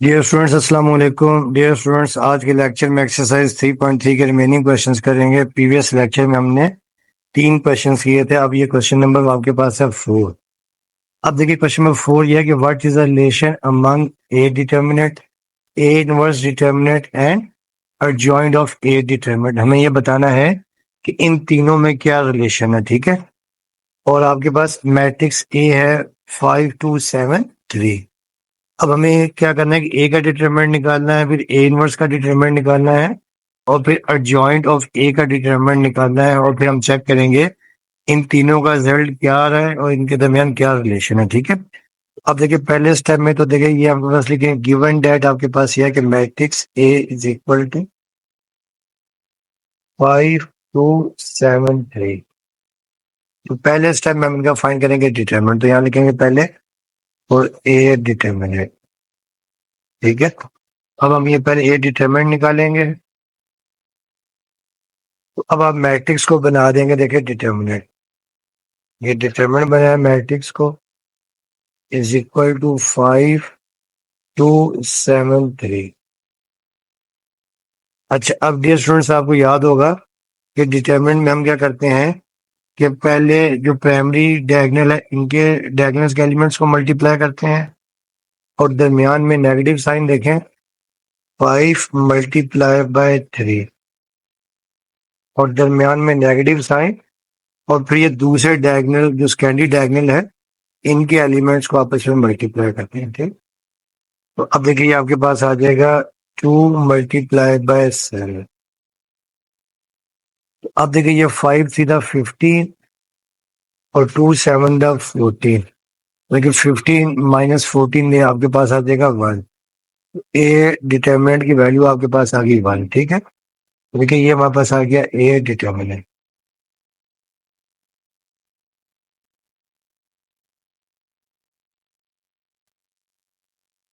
Dear students अस्सलाम वालेकुम। Dear students, आज के लेक्चर में एक्सरसाइज 3.3 के रिमेनिंग क्वेश्चंस करेंगे। प्रीवियस लेक्चर में हमने 3 क्वेश्चंस किए थे। अब ये क्वेश्चन नंबर आपके पास है 4। अब देखिए क्वेश्चन नंबर 4 ये है कि what is the relation among A determinant, A inverse determinant and adjoint of A determinant. हमें ये बताना है कि इन तीनों में क्या रिलेशन है, ठीक है। और आपके पास मैट्रिक्स ए है 5 2 7 3। अब हमें क्या करना है कि ए का डिटरमिनेंट निकालना है, फिर ए इनवर्स का डिटरमिनेंट निकालना है, और फिर एडजॉइंट ऑफ ए का डिटरमिनेंट निकालना है, और फिर हम चेक करेंगे इन तीनों का रिजल्ट क्या आ रहा है और इनके दरमियान क्या रिलेशन है, ठीक है। अब देखिए पहले स्टेप में तो देखिए ये हम बस लिखेंगे गिवन डेट आपके पास ये है कि matrix A is equal to 5 2 7 3। तो पहले स्टेप में हम इनका फाइंड करेंगे डिटरमिनेंट, तो यहाँ लिखेंगे पहले और ए डिटरमिनेंट, ठीक है। अब हम ये पहले ए डिटरमिनेंट निकालेंगे, तो अब आप मैट्रिक्स को बना देंगे। देखिए डिटरमिनेंट, ये डिटरमिनेंट बनाया मैट्रिक्स को इज इक्वल टू 5 2 7 3। अच्छा, अब डियर स्टूडेंट्स आपको याद होगा कि डिटरमिनेंट में हम क्या करते हैं कि पहले जो प्राइमरी डायगोनल है इनके डायगोनल्स के एलिमेंट्स को मल्टीप्लाई करते हैं, और दरमियान में नेगेटिव साइन देखें 5 मल्टीप्लाई बाय 3, और दरमियान में नेगेटिव साइन, और फिर ये दूसरे डायगोनल जो स्कैंडी डायगोनल है इनके एलिमेंट्स को आपस में मल्टीप्लाई करते हैं, ठीक। तो अब देखिए आपके पास आ जाएगा 2 मल्टीप्लाई बाय 7। तो अब देखिए ये 5 सीधा 15 और 2 7 दा 14। देखिए 15 माइनस 14 में आपके पास आ जाएगा 1। ए डिटरमिनेंट की वैल्यू आपके पास आ गई 1, ठीक है। तो देखिए ये हमारे पास आ गया ए डिटरमिनेंट।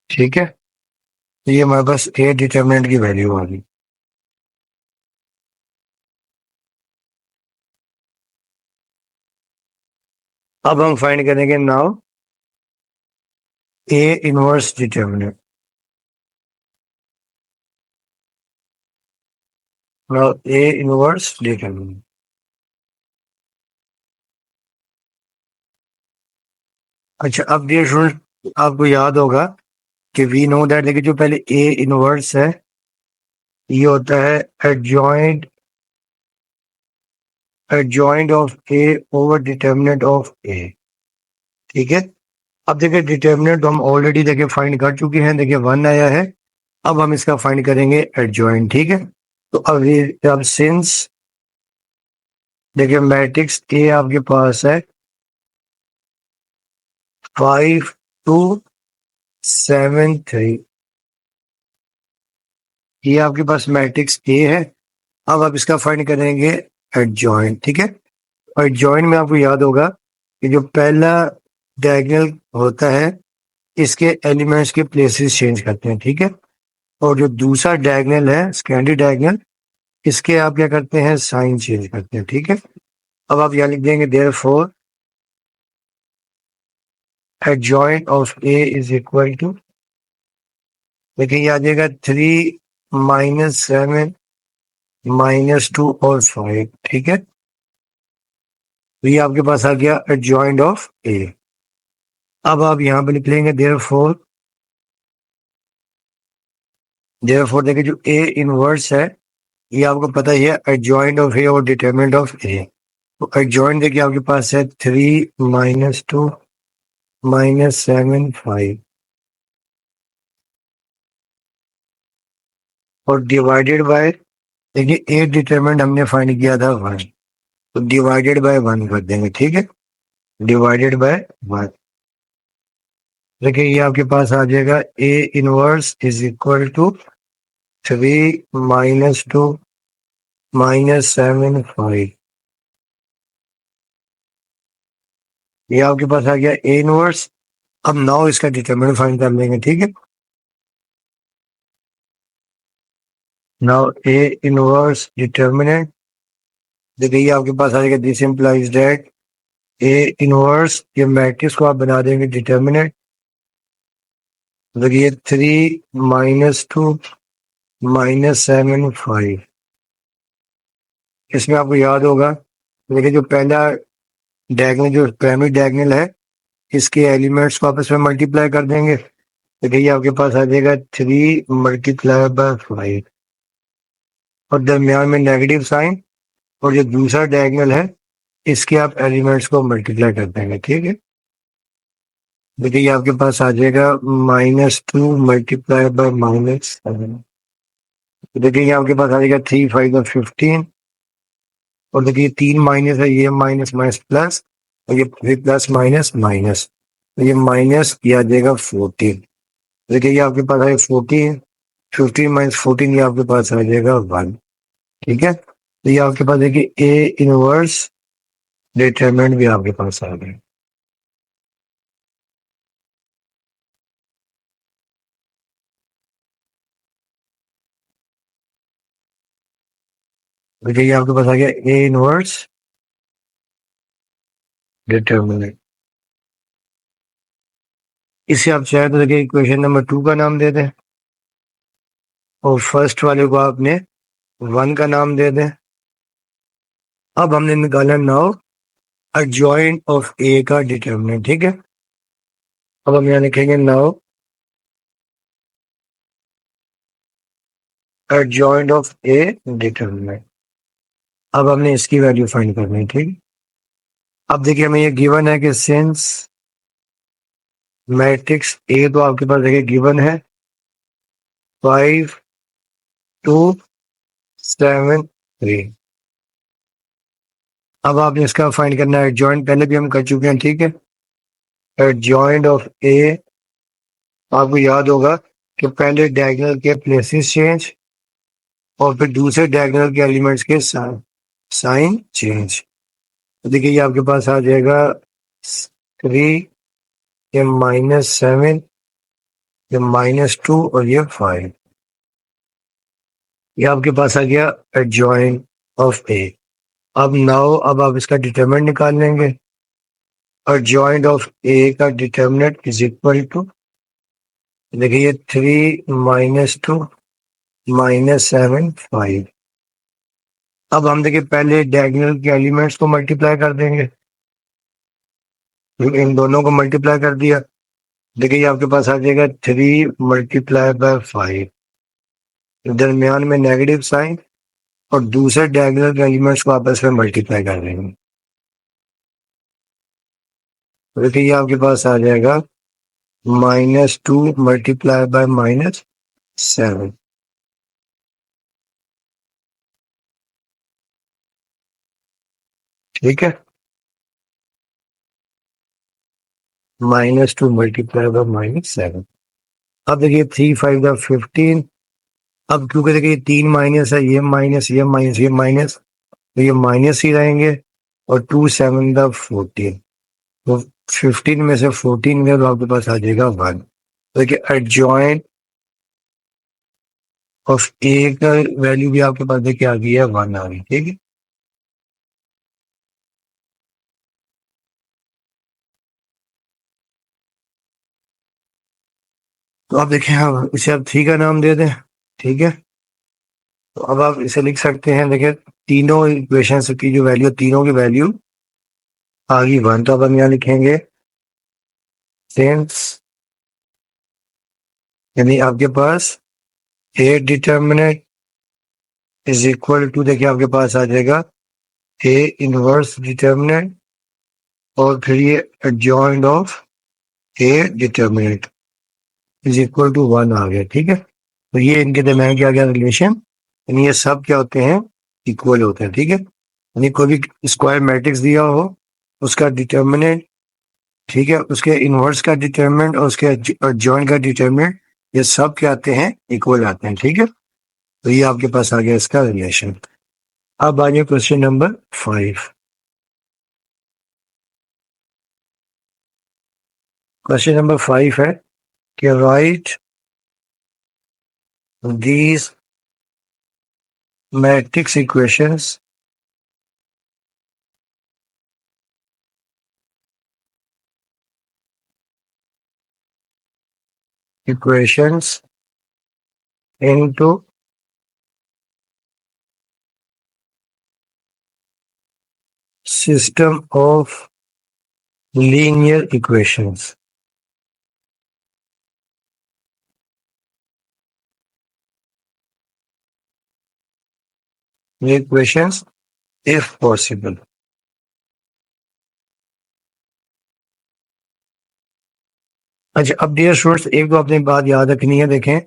ठीक है, तो ये हमारे पास ए डिटरमिनेंट की वैल्यू आ गई। अब हम फाइंड करेंगे now A inverse determinant. Now A inverse determinant. अच्छा, अब डियर स्टूडेंट आपको याद होगा कि वी नो दैट, देखिए जो पहले ए इनवर्स है ये होता है adjoint adjoint of A over determinant of A, ठीक है। अब देखिए डिटरमिनेंट हम ऑलरेडी देखिए फाइंड कर चुके हैं, देखिए 1 आया है। अब हम इसका फाइंड करेंगे एडजॉइंट, ठीक है। तो अब सिंस देखिए मैट्रिक्स ए आपके पास है 5 2 7 3, ये आपके पास मैट्रिक्स ए है। अब आप इसका फाइंड करेंगे एडजॉइंट, ठीक है। और एडजॉइंट में आपको याद होगा कि जो पहला डायगोनल होता है इसके एलिमेंट्स के प्लेसेस चेंज करते हैं, ठीक है। और जो दूसरा डायगोनल है स्कैंडी डायगोनल, इसके आप क्या करते हैं साइन चेंज करते हैं, ठीक है। अब आप यहाँ लिख देंगे therefore adjoint of A is equal to, देखिए ये आ जाएगा 3 माइनस 7 माइनस 2 और 5, ठीक है। तो ये आपके पास आ गया एडजॉइंट ऑफ ए। अब आप यहाँ पे लिख लेंगे देयरफॉर देखिए जो ए इनवर्स है ये आपको पता ही है एडजॉइंट ऑफ ए और डिटरमिनेंट ऑफ ए। तो एडजॉइंट देखिए आपके पास है 3 माइनस 2 माइनस 7 5, और डिवाइडेड बाय, देखिए ए डिटरमिनेंट हमने फाइंड किया था 1, तो डिवाइडेड बाय 1 कर देंगे, ठीक है। डिवाइडेड बाय 1, देखिए ये आपके पास आ जाएगा A inverse is equal to 3 minus 2 minus 7 5। ये आपके पास आ गया ए इनवर्स। अब नाउ इसका डिटरमिनेंट फाइंड कर लेंगे, ठीक है। नाउ ए इनवर्स डिटरमिनेंट, देखिए ये आपके पास आ जाएगा this implies that A inverse, ये मैट्रिक्स को आप बना देंगे डिटरमिनेंट, देखिए 3 - 2 - 7 5। इसमें आपको याद होगा, देखिए जो पहला डायगोनल, जो प्राइमरी डायगोनल है, इसके एलिमेंट्स को आपस में मल्टीप्लाई कर देंगे। देखिए ये आपके पास आ जाएगा 3 × 5 और दरमियान में नेगेटिव साइन, और जो दूसरा डायगोनल है इसके आप एलिमेंट्स को मल्टीप्लाई कर देंगे। ठीक है, देखिए ये आपके पास आ जाएगा -2 × -7। देखिए ये आपके पास आ जाएगा 3 × 5 = 15। और देखिए 3 माइनस है, ये माइनस माइनस प्लस, और ये फिर प्लस माइनस माइनस, तो ये माइनस किया जाएगा 14। देखिए ये आपके पास आएगा 14, 15 - 14, ये आपके पास आ जाएगा 1। ठीक है, तो ये आपके पास देखिए ए इनवर्स डिटरमिनेंट भी आपके पास आ गया। देखिए ये आपके पास आ गया ए इनवर्स डिटरमिनेंट। इसे आप चाहे तो देखिए इक्वेशन नंबर 2 का नाम दे दें, और फर्स्ट वाले को आपने 1 का नाम दे दें। अब हमने निकाला नाउ एडजॉइंट ऑफ ए का डिटरमिनेंट। ठीक है, अब हम यहाँ लिखेंगे now adjoint of A determinant. अब हमने इसकी वैल्यू फाइंड करनी है। ठीक, अब देखिए हमें ये गिवन है कि सिंस मैट्रिक्स ए तो आपके पास देखिए गिवन है 5 2 7 3। अब आपने इसका फाइंड करना है एडजॉइंट, पहले भी हम कर चुके हैं। ठीक है, एडजॉइंट ऑफ ए, आपको याद होगा कि पहले डायगोनल के प्लेसेस चेंज और फिर दूसरे डायगोनल के एलिमेंट्स के साइन चेंज। तो देखिए ये आपके पास आ जाएगा 3, ये -7, ये -2 और ये 5। ये आपके पास आ गया एडजॉइंट ऑफ ए। अब नाउ अब आप इसका डिटरमिनेंट निकाल लेंगे। एडजॉइंट ऑफ ए का डिटरमिनेंट इज इक्वल टू, देखिए 3 - 2 - 7 5। अब हम देखिए पहले डायगोनल के एलिमेंट्स को मल्टीप्लाई कर देंगे, इन दोनों को मल्टीप्लाई कर दिया। देखिए ये आपके पास आ जाएगा 3 × 5, दरमियान में नेगेटिव साइन, और दूसरे डायगोनल के एलिमेंट्स को आपस में मल्टीप्लाई कर देंगे। तो देखिए ये आपके पास आ जाएगा -2 × -7। ठीक है, -2 × -7। अब देखिए 3 × 5 = 15। अब क्योंकि देखिए 3 माइनस है, ये माइनस ये माइनस ये माइनस, तो ये माइनस ही रहेंगे, और 2 7 = 14। तो 15 में से 14 में तो आपके पास आ जाएगा 1। देखिए एडजॉइंट ऑफ ए का वैल्यू भी आपके पास देखिए आ गई है 1 आ गई। ठीक है, तो आप देखें, आप इसे आप 3 का नाम दे दें। ठीक है, तो अब आप इसे लिख सकते हैं। देखिए तीनों इक्वेशंस की जो वैल्यू, तीनों की वैल्यू आ गई 1, तो अब हम यहाँ लिखेंगे सिंस, यानी आपके पास A determinant is equal to, देखिए आपके पास आ जाएगा ए इनवर्स डिटर्मिनेंट, और फिर ये adjoint of A determinant is equal to 1 आ गया। ठीक है, तो ये इनके दरम्यान क्या गया रिलेशन, यानी ये सब क्या होते हैं, इक्वल होते हैं। ठीक है, यानी कोई भी स्क्वायर मैट्रिक्स दिया हो, उसका डिटर्मिनेंट, ठीक है, उसके इनवर्स का डिटर्मिनेंट और उसके एडजॉइंट का डिटर्मिनेंट, ये सब क्या आते हैं, इक्वल आते हैं। ठीक है, तो ये आपके पास आ गया इसका रिलेशन। अब आ गया क्वेश्चन नंबर 5। क्वेश्चन नंबर 5 है कि right these matrix equations equations into system of linear equations. Equations if possible. अच्छा, अब डियर स्टूडेंट्स एक तो आपने बात याद रखनी है, देखें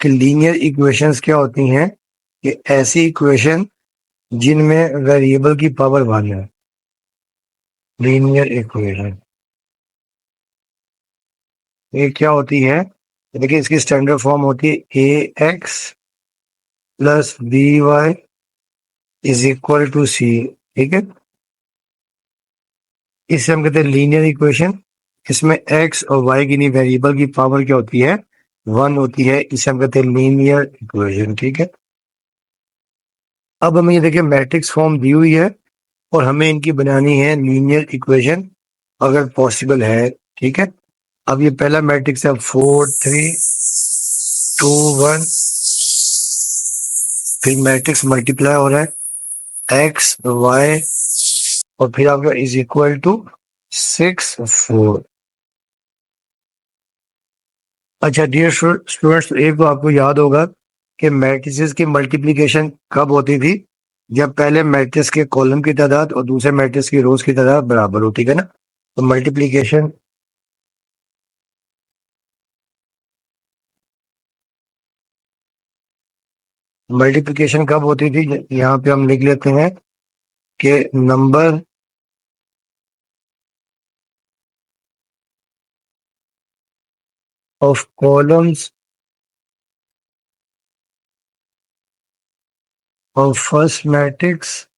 कि लीनियर इक्वेशंस क्या होती हैं कि ऐसी इक्वेशन जिनमें वेरिएबल की पावर 1 है, लीनियर इक्वेशन। ये क्या होती है? देखिए इसकी स्टैंडर्ड फॉर्म होती है A X plus B Y is equal to C, ठीक है। इसे हम कहते हैं लीनियर इक्वेशन। इसमें एक्स और वाई की वेरिएबल की पावर क्या होती है? 1 होती है। इसे हम कहते हैं लीनियर इक्वेशन, ठीक है। अब हमें ये देखिए मैट्रिक्स फॉर्म दी हुई है और हमें इनकी बनानी है लीनियर इक्वेशन अगर पॉसिबल है, ठीक है। अब ये पहला मैट्रिक्स है 4 3 2 1, फिर मैट्रिक्स मल्टीप्लाई हो रहा है एक्स वाई और फिर आपका इज इक्वल टू 6 4। अच्छा डियर स्टूडेंट्स, एक तो आपको याद होगा कि मैट्रिसेस की मल्टीप्लिकेशन कब होती थी? जब पहले मैट्रिक्स के कॉलम की तादाद और दूसरे मैट्रिक्स की रोज की तादाद बराबर होती है ना। तो मल्टीप्लिकेशन कब होती थी? यहाँ पे हम लिख लेते हैं कि number of columns of first matrix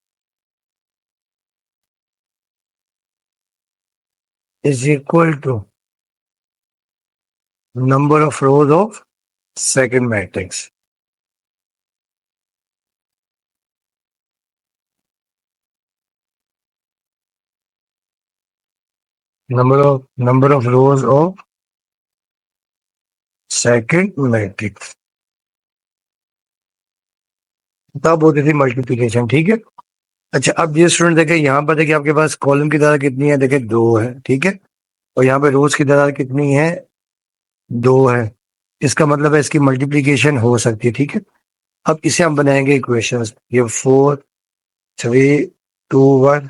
is equal to number of rows of second matrix. Number of rows of second matrix. तब होती थी मल्टीप्लिकेशन, ठीक है। अच्छा, अब ये स्टूडेंट देखे यहाँ पर देखिए आपके पास कॉलम की तादाद कितनी है? देखिए 2 है, ठीक है। और यहाँ पे रोज की तादाद कितनी है? 2 है। इसका मतलब है इसकी मल्टीप्लिकेशन हो सकती है, ठीक है। अब इसे हम बनाएंगे इक्वेशंस। ये 4 3 2 1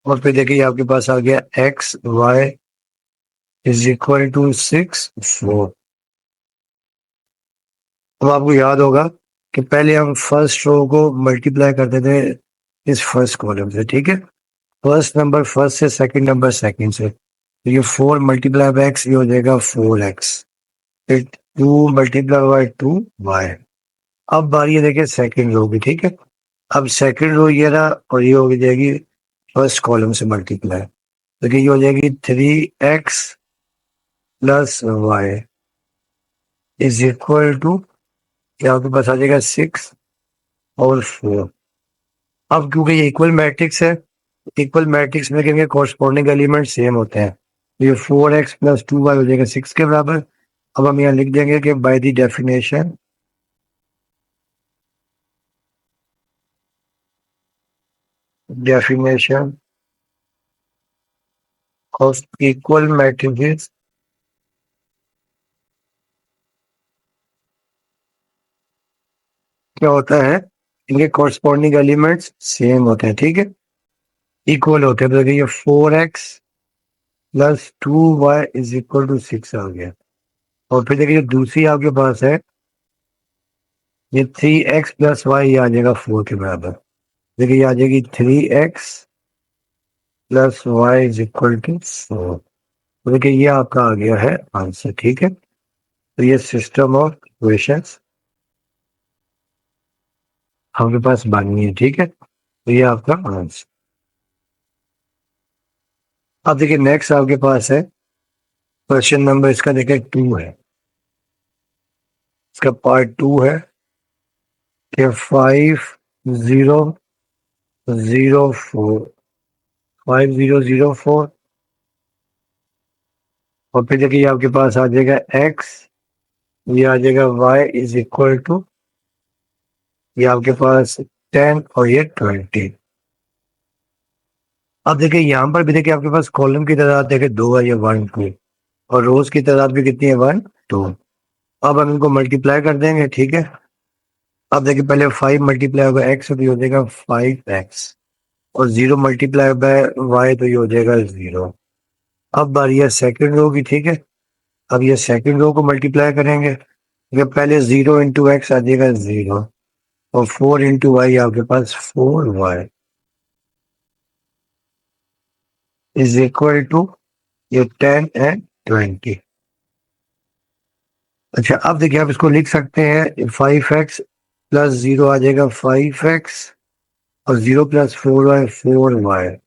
और फिर देखिए आपके पास आ गया x y is equal to 6 4। अब आपको याद होगा कि पहले हम फर्स्ट रो को मल्टीप्लाई करते थे इस फर्स्ट कॉलम से, ठीक है। फर्स्ट नंबर फर्स्ट से, सेकंड नंबर सेकंड से। तो ये 4 मल्टीप्लाई बाय एक्स, ये हो जाएगा 4x। फिर 2 मल्टीप्लाई बाय 2y। अब बारी है देखिए सेकंड रो की, ठीक है। अब सेकंड रो ये रहा और ये हो जाएगी फर्स्ट कॉलम से मल्टीप्लाई। तो ये हो जाएगी 3x plus y is equal to, क्या आपके पास आ जाएगा 6 और 4। अब क्योंकि ये इक्वल मैट्रिक्स है, इक्वल मैट्रिक्स में कहेंगे कॉरस्पॉन्डिंग एलिमेंट सेम होते हैं। तो ये 4x प्लस 2y हो जाएगा 6 के बराबर। अब हम यहाँ लिख देंगे कि by the definition of equal matrix क्या होता है? इनके कॉरस्पॉन्डिंग एलिमेंट्स सेम होते हैं, ठीक है, इक्वल होते हैं। तो ये 4x plus 2y is equal to 6 आ गया। और फिर देखिए दूसरी आपके पास है ये 3x प्लस वाई आ जाएगा 4 के बराबर। देखिए ये आ जाएगी 3x plus y is equal to 4। तो देखिए ये आपका आ गया है आंसर, ठीक है। तो ये सिस्टम ऑफ इक्वेशंस आपके पास बननी है, ठीक है। तो ये आपका आंसर। अब देखिए नेक्स्ट आपके पास है क्वेश्चन नंबर, इसका देखिए 2 है। इसका पार्ट 2 है कि 5004 5004 और फिर देखिए आपके पास आ जाएगा x, ये आ जाएगा y इज इक्वल टू, ये आपके पास 10 और ये 20। अब देखिए यहाँ पर भी देखिए आपके पास कॉलम की तादाद देखिए 2 है, ये 1 2, और रोज की तादाद भी कितनी है 1 2। अब हम इनको मल्टीप्लाई कर देंगे, ठीक है। अब देखिए पहले 5 मल्टीप्लाई होगा x तो ये हो जाएगा 5x, और 0 मल्टीप्लाई बाय y तो ये हो जाएगा 0। अब बारी है सेकंड रो की, ठीक है। अब ये सेकंड रो को मल्टीप्लाई करेंगे, ये पहले 0 इंटू एक्स आ जाएगा 0, और 4 इंटू वाई आपके पास 4y इज इक्वल टू ये 10 एंड 20। अच्छा अब देखिए आप इसको लिख सकते हैं 5x प्लस 0 आ जाएगा 5x, और 0 plus 4y 4y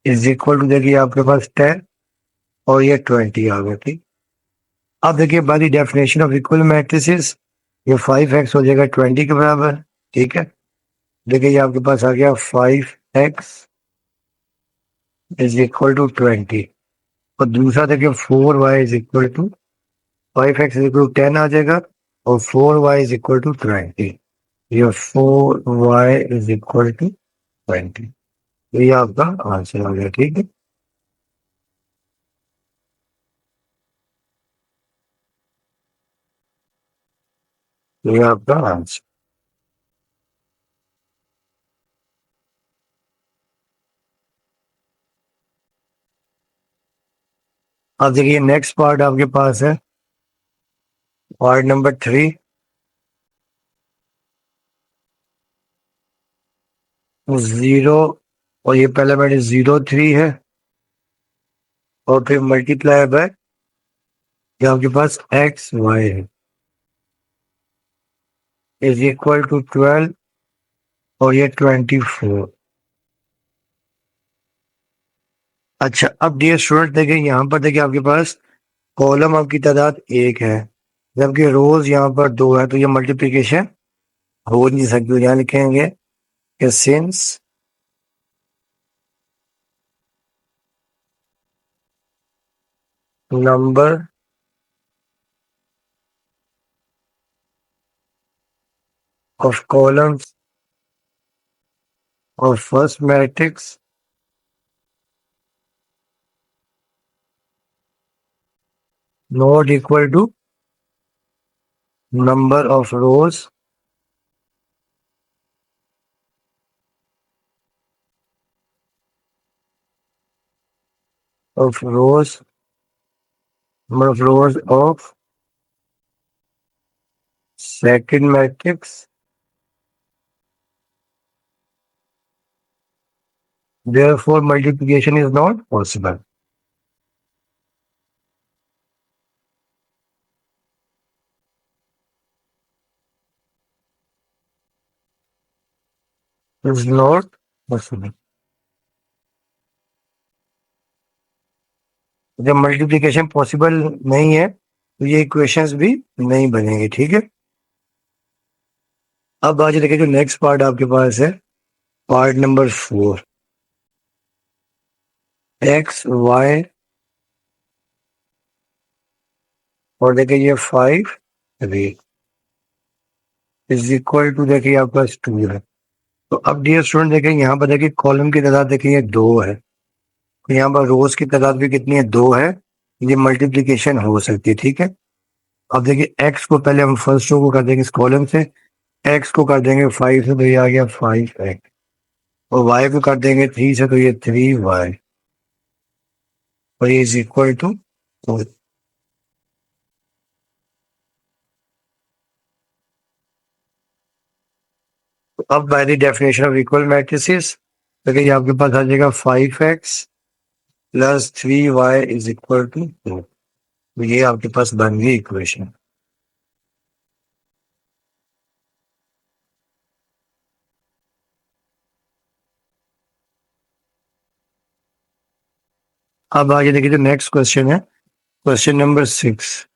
is equal to देखिए आपके पास 10 और ये 20 आ गया, ठीक। अब देखिए by the definition of equal matrices ये 5x हो जाएगा 20 के बराबर, ठीक है। देखिए ये आपके पास आ गया 5x इज इक्वल टू 20, और दूसरा देखिए 4y is equal to 5x is equal to 10 आ जाएगा, और 4y इज इक्वल टू 20। ये 4y इज इक्वल टू 20, ये आपका आंसर आ गया, ठीक है। ये आपका आंसर। अब देखिए नेक्स्ट पार्ट आपके पास है पार्ट नंबर 3। 0, और ये पहले मैंने 0 3 है, और फिर मल्टीप्लाई बाय ये आपके पास एक्स वाई है इज इक्वल टू 12, और ये 24। अच्छा अब डियर स्टूडेंट देखिए यहाँ पर देखिए आपके पास कॉलम आपकी तादाद 1 है, जबकि रोज यहाँ पर 2 है, तो ये मल्टीप्लिकेशन हो नहीं सकती। तो यहाँ लिखेंगे कि since number of columns of first matrix not equal to number of rows of rows number of rows of second matrix, therefore multiplication is not possible। Is not possible। जब मल्टीप्लिकेशन पॉसिबल नहीं है तो ये equations भी नहीं बनेंगे, ठीक है। अब आज देखिए जो नेक्स्ट पार्ट आपके पास है पार्ट नंबर 4, एक्स वाई, और देखिए ये 5 3 इज इक्वल टू देखिए आपके पास 2 है। तो अब डियर स्टूडेंट देखिए यहाँ पर देखिए कॉलम की तादाद देखिए 2 है, तो यहाँ पर रोज की तादाद भी कितनी है 2 है, ये मल्टीप्लिकेशन हो सकती है, ठीक है। अब देखिए एक्स को पहले हम फर्स्ट रो को कर देंगे इस कॉलम से, एक्स को कर देंगे 5 से तो ये आ गया 5x, और वाई को कर देंगे 3 से तो ये 3y, और ये इज इक्वल टू। अब by the definition of equal matrices देखिए ये आपके पास आ जाएगा 5x plus 3y is equal to 2, तो ये आपके पास बन गई इक्वेशन। अब आगे देखिए जो नेक्स्ट क्वेश्चन है क्वेश्चन नंबर 6।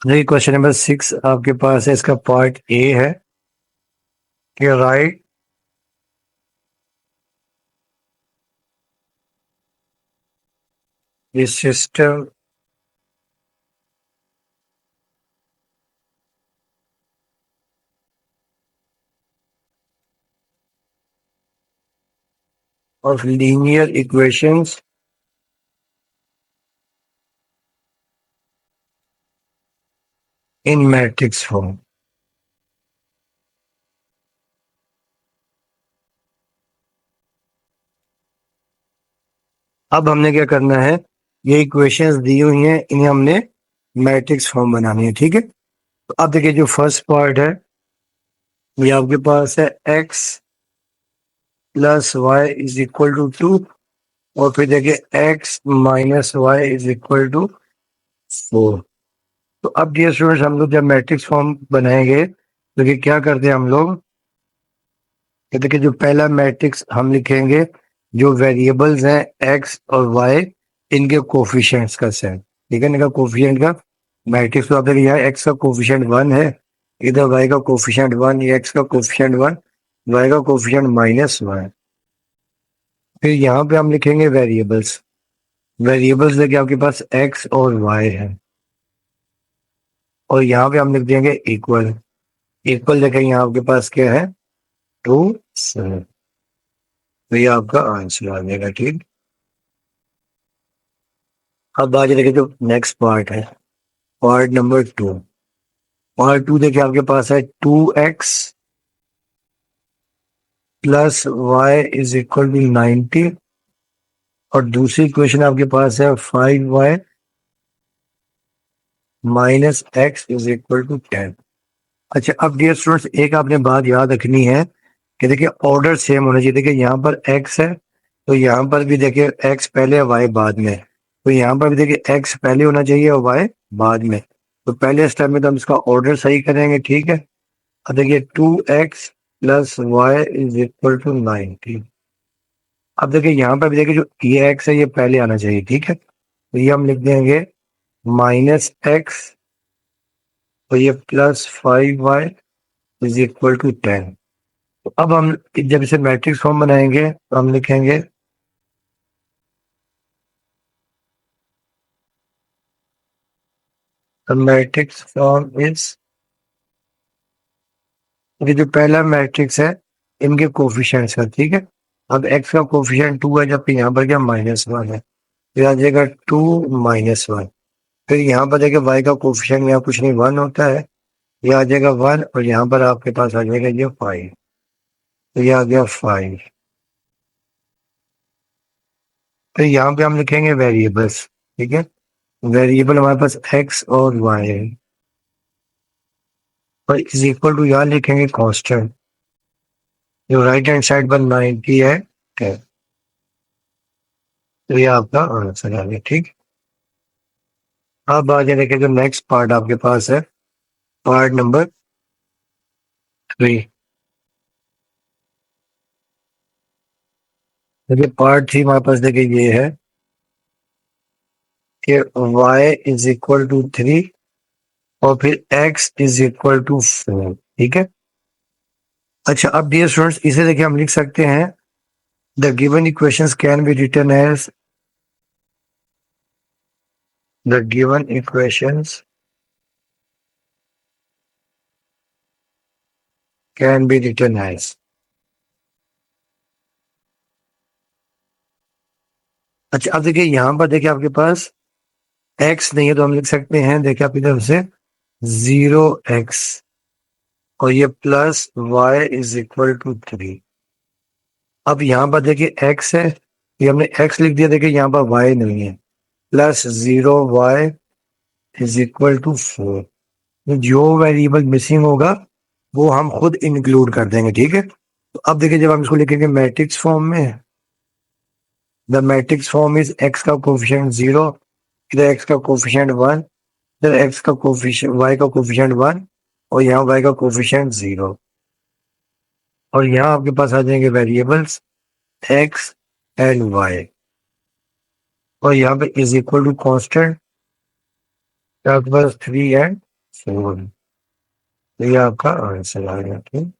देखिए क्वेश्चन नंबर 6 आपके पास है, इसका पार्ट ए है कि right the system of linear equations in matrix form. अब हमने क्या करना है, ये इक्वेशंस दी हुई हैं, इन्हें हमने मैट्रिक्स फॉर्म बनानी है, ठीक है। तो अब देखिए जो फर्स्ट पार्ट है ये आपके पास है x plus y is equal to 2, और फिर देखिए x minus y is equal to 4। तो अब डियर स्टूडेंट्स हम लोग जब मैट्रिक्स फॉर्म बनाएंगे तो ये क्या करते हैं हम लोग, ये देखिए जो पहला मैट्रिक्स हम लिखेंगे, जो वेरिएबल्स हैं x और y, इनके कोफिशिएंट्स का सेट, ठीक है, इनका कोफिशिएंट का मैट्रिक्स। तो आप देखिए यहाँ x का कोफिशिएंट 1 है, इधर y का कोफिशिएंट 1, ये x का कोफिशिएंट 1, y का कोफिशिएंट -1। फिर यहाँ पे हम लिखेंगे वेरिएबल्स, वेरिएबल्स देखिए आपके पास x और y है, और यहाँ पे हम लिख देंगे इक्वल, इक्वल देखें यहाँ आपके पास क्या है 2 7। तो ये आपका आंसर आ जाएगा, ठीक। अब आगे देखिए जो नेक्स्ट पार्ट है, पार्ट नंबर 2। पार्ट 2 देखिए आपके पास है 2x plus y is equal to 90, और दूसरी इक्वेशन आपके पास है 5y minus x is equal to 10। अच्छा अब डियर स्टूडेंट्स एक आपने बात याद रखनी है कि देखिए ऑर्डर सेम होना चाहिए। देखिए यहाँ पर x है तो यहाँ पर भी देखिए x पहले y बाद में, तो यहाँ पर भी देखिए x पहले होना चाहिए और y बाद में। तो पहले स्टेप में तो हम इसका ऑर्डर सही करेंगे, ठीक है। अब देखिए 2x plus y is equal to 90। अब देखिए यहाँ पर भी देखिए जो ये x है ये पहले आना चाहिए, ठीक है। तो ये हम लिख देंगे -x, और ये plus 5y is equal to 10। तो अब हम जब इसे मैट्रिक्स फॉर्म बनाएंगे तो हम लिखेंगे द मैट्रिक्स फॉर्म इज, ये जो पहला मैट्रिक्स है इनके कोफिशिएंट्स का, ठीक है। अब x का कोफिशिएंट 2 है, जबकि यहाँ पर क्या -1 है, तो आ जाएगा 2 -1। फिर यहाँ पर देखिए y का कोफिशिएंट यहाँ कुछ नहीं 1 होता है, ये आ जाएगा 1, और यहाँ पर आपके पास आ जाएगा ये 5, तो ये आ गया 5। फिर यहाँ पे हम लिखेंगे वेरिएबल्स, ठीक है। वेरिएबल हमारे पास x और y है, और इज इक्वल टू यहाँ लिखेंगे कांस्टेंट, जो राइट हैंड साइड पर 90 है 10। तो ये आपका आंसर आ गया, ठीक। अब आगे देखिए जो नेक्स्ट पार्ट आपके पास है, पार्ट नंबर 3। देखिए पार्ट 3 हमारे पास देखिए ये है कि y इज इक्वल टू 3 और फिर x इज इक्वल टू 4, ठीक है। अच्छा अब डियर स्टूडेंट्स इसे देखिए हम लिख सकते हैं, the given equations can be written as, the given equations can be written as. अच्छा अब देखिए यहाँ पर देखिए आपके पास x नहीं है, तो हम लिख सकते हैं देखिए आपकी तरफ से 0x, और ये plus y is equal to 3। अब यहाँ पर देखिए x है, ये हमने x लिख दिया, देखिए यहाँ पर y नहीं है, plus 0y is equal to 4। जो वेरिएबल मिसिंग होगा वो हम खुद इंक्लूड कर देंगे, ठीक है। तो अब देखिए जब हम इसको लिखेंगे मैट्रिक्स फॉर्म में, the matrix form is x का कोफिशिएंट 0, इधर x का कोफिशिएंट 1, इधर x का कोफिशिएंट y का कोफिशिएंट 1, और यहाँ y का कोफिशिएंट 0, और यहाँ आपके पास आ जाएंगे वेरिएबल्स x एंड y, और यहाँ पे इज इक्वल टू कांस्टेंट, आपके पास 3 एंड 4। तो ये आपका आंसर आ गया, ठीक।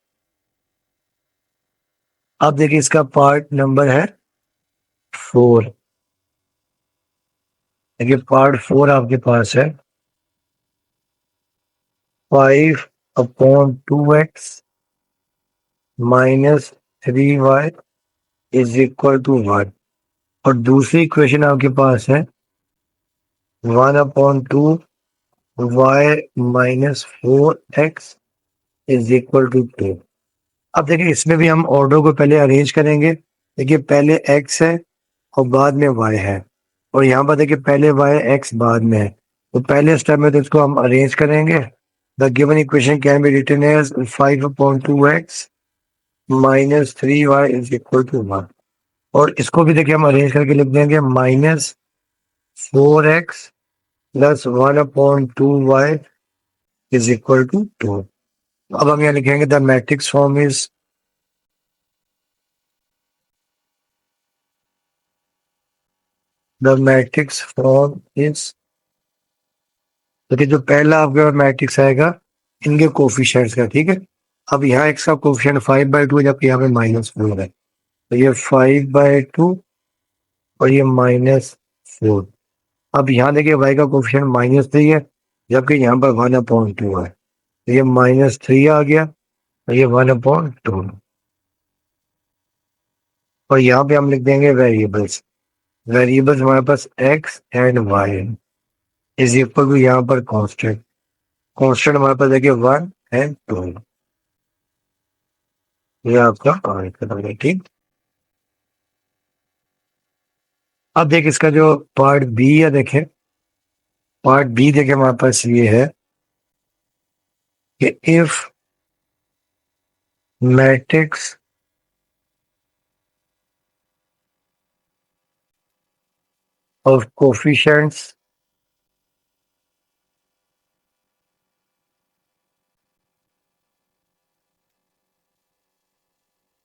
अब देखिए इसका पार्ट नंबर है 4। देखिए पार्ट 4 आपके पास है 5/2x minus 3y is equal to 1 और दूसरी इक्वेशन आपके पास है 1/2y minus 4x is equal to 2। अब देखिए इसमें भी हम ऑर्डर को पहले अरेंज करेंगे। देखिए पहले x है और बाद में y है और यहाँ पर देखिए पहले y x बाद में है, तो पहले स्टेप में तो इसको हम अरेंज करेंगे। The given equation can be written as 5/2x minus 3y is equal to 1 और इसको भी देखिए हम अरेंज करके लिख देंगे -4x plus 1/2y is equal to 2। अब हम यहाँ लिखेंगे the matrix form is the matrix form is, देखिए जो पहला आपका मैट्रिक्स आएगा इनके कोफिशिएंट्स का, ठीक है। अब यहाँ x का कोफिशिएंट 5/2 है जबकि यहाँ पे -4 है, तो ये 5/2 और ये -4। अब यहाँ देखिए y का कोफिशिएंट -3 है जबकि यहाँ पर 1/2 है, तो ये -3 आ गया और ये 1/2 और यहाँ पे हम लिख देंगे वेरिएबल्स। वेरिएबल्स हमारे पास x and y is equal to यहाँ पर कांस्टेंट। कांस्टेंट हमारे पास देखिए 1 एंड 2। ये आपका खत्म है, ठीक। अब देख इसका जो पार्ट बी है, देखें पार्ट बी देखें हमारे पास ये है कि if matrix of coefficients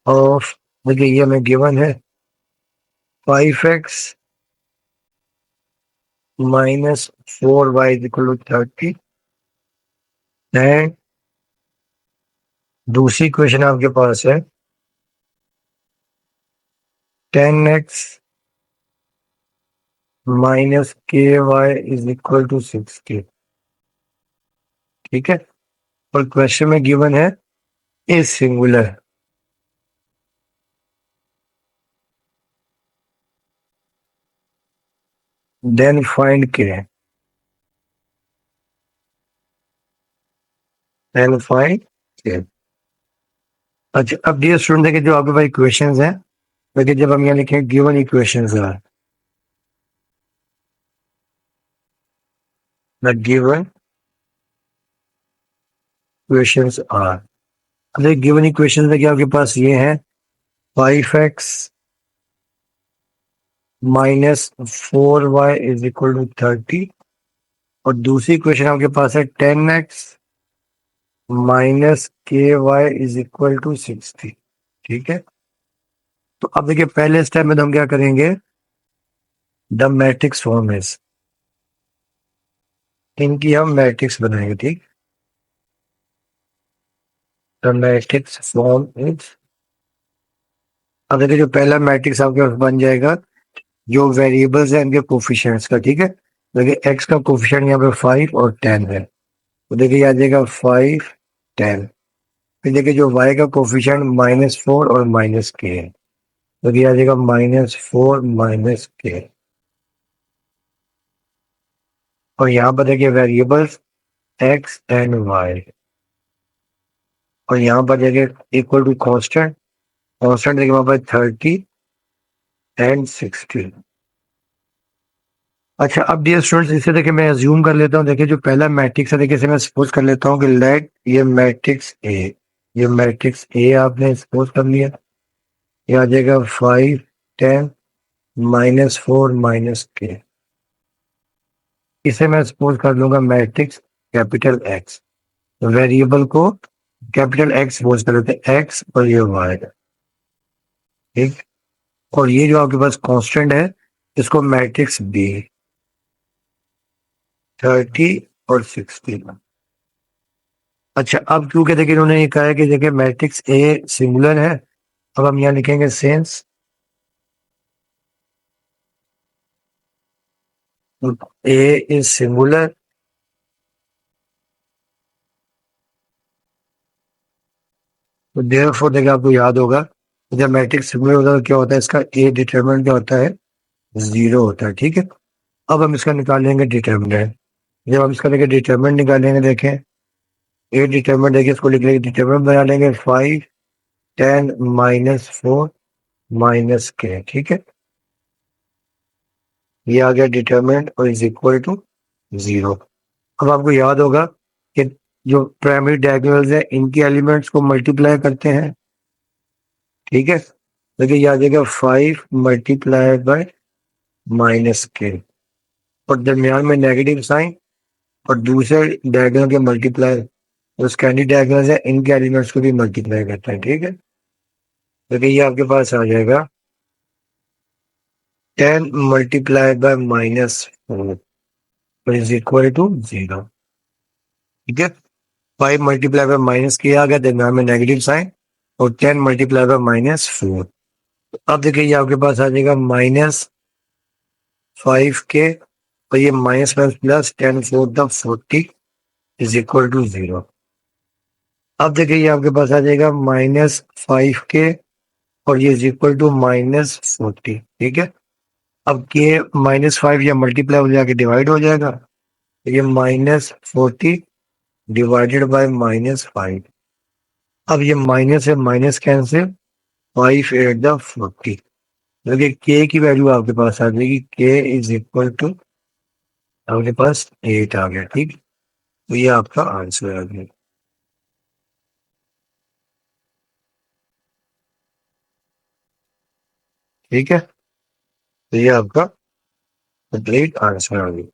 of, देखिए ये हमें गिवन है 5x minus 4y equal to 30 and दूसरी क्वेश्चन आपके पास है 10x minus ky is equal to 60, ठीक है। और क्वेश्चन में गिवन है is singular. Then find k, then find k। अच्छा अब डियर स्टूडेंट देखिए जो आपके पास इक्वेशंस हैं, देखिए जब हम यहाँ लिखें given equations are the given equations are, अब गिवन इक्वेशंस देखिए आपके पास ये है 5x minus 4y is equal to 30 और दूसरी इक्वेशन आपके पास है 10x minus ky is equal to 60, ठीक है। तो अब देखिए पहले स्टेप में तो हम क्या करेंगे, द मैट्रिक्स फॉर्म इज, इनकी हम मैट्रिक्स बनाएंगे, ठीक। द मैट्रिक्स फॉर्म इज, अब देखिए जो पहला मैट्रिक्स आपके पास बन जाएगा जो वेरिएबल्स है इनके कोफिशिएंट्स का, ठीक है। देखिए x का कोफिशिएंट यहाँ पे 5 और 10 है, तो देखिए आ जाएगा 5 10। फिर देखिए जो y का कोफिशिएंट -4 और -k है, तो ये आ जाएगा -4 -k। और यहाँ पर देखिए वेरिएबल्स x एंड y और यहाँ पर देखिए इक्वल टू कांस्टेंट, कांस्टेंट देखिए वहां पर 30 एंड 60। अच्छा अब डियर स्टूडेंट्स इसे देखिए मैं अज्यूम कर लेता हूँ, देखिए जो पहला मैट्रिक्स है देखिए इसे मैं सपोज कर लेता हूँ कि लेट ये मैट्रिक्स ए, ये मैट्रिक्स ए आपने सपोज कर लिया, ये आ जाएगा 5 10 -4 -k। इसे मैं सपोज कर लूंगा मैट्रिक्स कैपिटल एक्स, वेरिएबल को कैपिटल एक्स सपोज कर लेते हैं एक्स और ये वाई, ठीक। और ये जो आपके पास कांस्टेंट है इसको मैट्रिक्स बी 30 और 60। अच्छा अब क्योंकि देखिए इन्होंने ये कहा है कि देखिए मैट्रिक्स ए सिंगुलर है, अब हम यहाँ लिखेंगे सेंस A is singular, तो देयरफॉर देखिए आपको याद होगा जब मैट्रिक्स सिंगुलर होता है तो क्या होता है, इसका ए डिटरमिनेंट क्या होता है, जीरो होता है। ठीक है, अब हम इसका निकालेंगे डिटरमिनेंट। जब हम इसका देखिए डिटरमिनेंट निकालेंगे, देखें ए डिटरमिनेंट, देखिए इसको लिख लेंगे, डिटरमिनेंट बना लेंगे 5 10 -4 -k। ठीक है, ये आ गया डिटरमिनेंट और इज इक्वल टू जीरो। अब आपको याद होगा कि जो प्राइमरी डायगोनल्स है इनके एलिमेंट्स को मल्टीप्लाई करते हैं। ठीक है, देखिए ये आ जाएगा 5 मल्टीप्लाई बाय -k, और दरमियान में नेगेटिव साइन, और दूसरे डायगोनल के मल्टीप्लाई, जो स्कैंडी डायगोनल्स है इनके एलिमेंट्स को भी मल्टीप्लाई करते हैं। ठीक है, देखिए ये आपके पास आ जाएगा 10 multiply by -4 is equal to zero. ठीक है, 5 मल्टीप्लाई बाय माइनस किया आ गया, दरमियान में नेगेटिव साइन, और 10 मल्टीप्लाई बाय -4। अब देखिए ये आपके पास आ जाएगा -5k, और ये minus minus plus 10 4 the 40 is equal to zero. अब देखिए ये आपके पास आ जाएगा -5k, और ये इज इक्वल टू -40। ठीक है, अब के -5 या मल्टीप्लाई हो जाके डिवाइड हो जाएगा, तो ये -40 डिवाइडेड बाय -5। अब ये माइनस है माइनस कैंसिल, 5 8 द 40। देखिए के की वैल्यू आपके पास आ जाएगी, के इज इक्वल टू आपके पास 8 आ गया। ठीक, तो ये आपका आंसर आ गया। ठीक है, तो ये आपका कंप्लीट आंसर आ गया।